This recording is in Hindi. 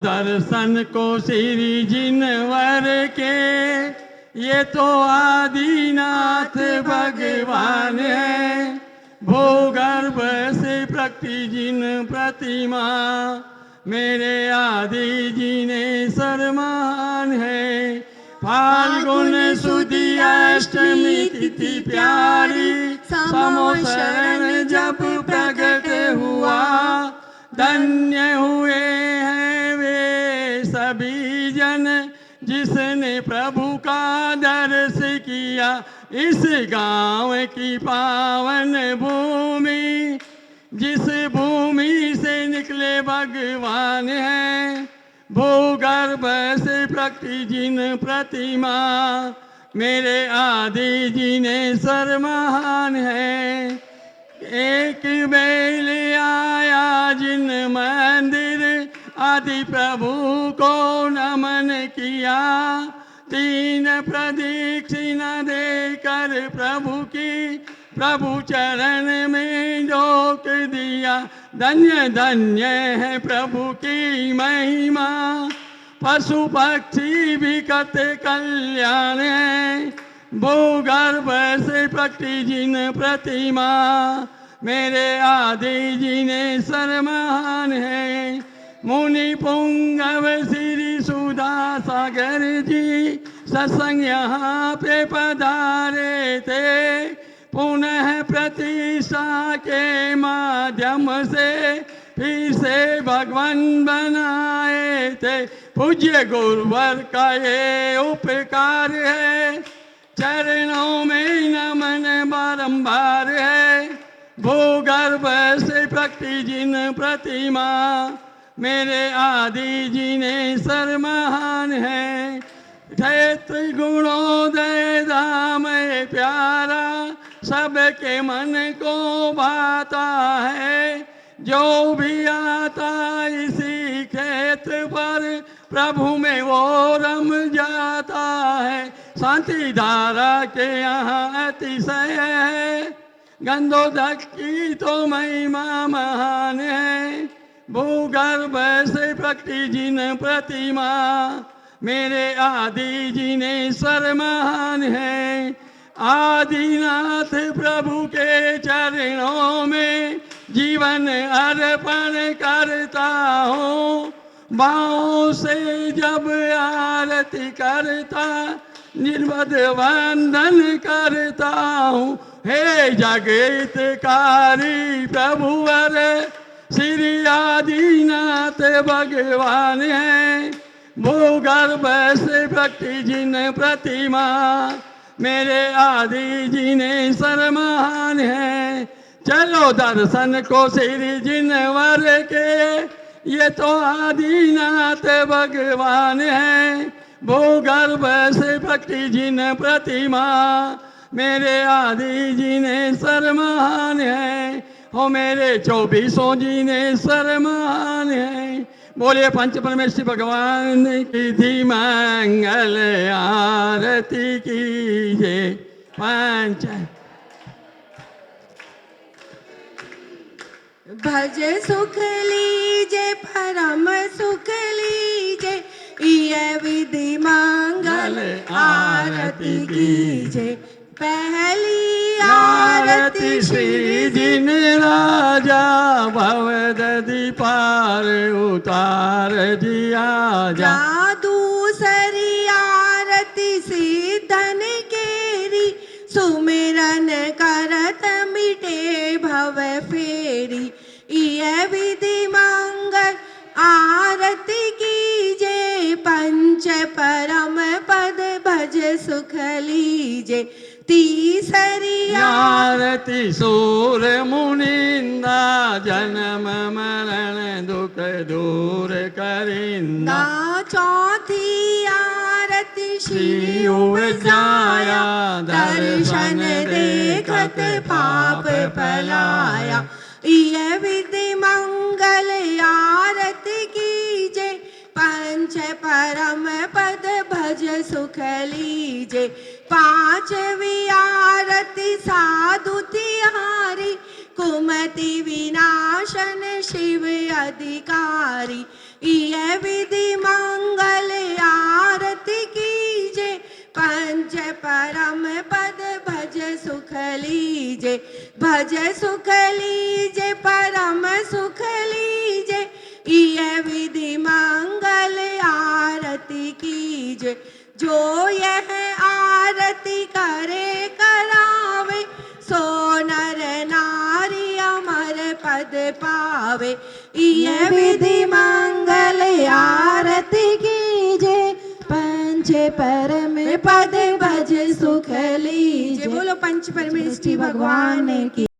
दर्शन को श्री जिनवर के, ये तो आदिनाथ भगवान है। भूगर्भ से प्रकटी जिन प्रतिमा, मेरे आदि जिनेश्वर महान है। फाल्गुन सुदी अष्टमी तिथि प्यारी, समो शरण जब प्रकट हुआ। धन्य हुए हैं वे सभी जन, जिसने प्रभु का दर्श किया। इस गांव की पावन भूमि, जिस भूमि से निकले भगवान है। भूगर्भ से प्रकटी जिन प्रतिमा, मेरे आदि जिनेश्वर महान है। एक बेल आया जिन मंदिर, आदि प्रभु को नमन किया। तीन प्रदक्षिणा देकर प्रभु चरण में झोंक दिया। धन्य धन्य है प्रभु की महिमा, पशु पक्षी भी करते कल्याण है। भूगर्भ से प्रकटी जिन प्रतिमा, मेरे आदि जिनेश्वर महान है। मुनि पुंगव श्री सुधा सागर जी, सत्संग यहाँ पे पधारे थे। पुनः प्रतिष्ठा के माध्यम से फिर से भगवान बनाए थे। पूज्य गुरुवर का ये उपकार है, चरणों में नमन बारंबार है। भूगर्भ से प्रकटी जिन प्रतिमा, मेरे आदि जिनेश्वर महान है। क्षेत्र गुणोदय धाम प्यारा, सबके मन को भाता है। जो भी आता इसी क्षेत्र पर, प्रभु में वो रम जाता है। शांति धारा के यहाँ अतिशय है, गंधोदक की तो महिमा महान है। भूगर्भ से प्रकटी जिन प्रतिमा, मेरे आदि जिनेश्वर महान है। आदिनाथ प्रभु के चरणों में जीवन अर्पण करता हूँ। बाहों से जब आरती करता, निर्बध वंदन करता हूँ। हे जगतकारी प्रभुवर, श्री आदिनाथ भगवान है। भूगर्भ से प्रकटी जिन प्रतिमा, मेरे आदि जिनेश्वर महान है। चलो दर्शन को श्री जिनवर के, ये तो आदिनाथ भगवान है। भूगर्भ से प्रकटी जिन प्रतिमा, मेरे आदि जिनेश्वर महान है। हो मेरे 24 जिनेश्वर महान है। बोले पंच परमेश्वर भगवान की धी मंगल आरती कीजिए। पंच भज सुख लीजे परम सुख लीजे, ये विधि मंगल आरती कीजे। पहली आरती श्री जिन राजा, भवदधि पार उतार दिया जा। दूसरी आरती सिद्धन केरी, सुमिरन करत मिटे भव फेरी। ये विधि मंगल आरती कीजे, पंच परम पद भज सुख लीजे। तीसरी आरती सूर मुनिंदा, जन्म मरण दुख दूर करिंदा। चौथी आरती श्री उपजाया, दर्शन देखत पाप पलाया। ये विधि मंगल आरती कीजे, पंच परम पद भज सुख लीजे। पांचवी आरती साधु तिहारी, कुमति विनाशन शिव अधिकारी। ये विधि मंगल आरती कीजे पंच परम पद भज सुख लीजे भज सुख लीजे परम सुख लीजे ये विधि मंगल आरती कीजे जो यह आरती करे करावे सो नर नारी अमर पद पावे ये विधि मंगल आरती कीजे पंच परम पद भज सुख लीजे। बोलो पंच परमेष्ठी भगवान की।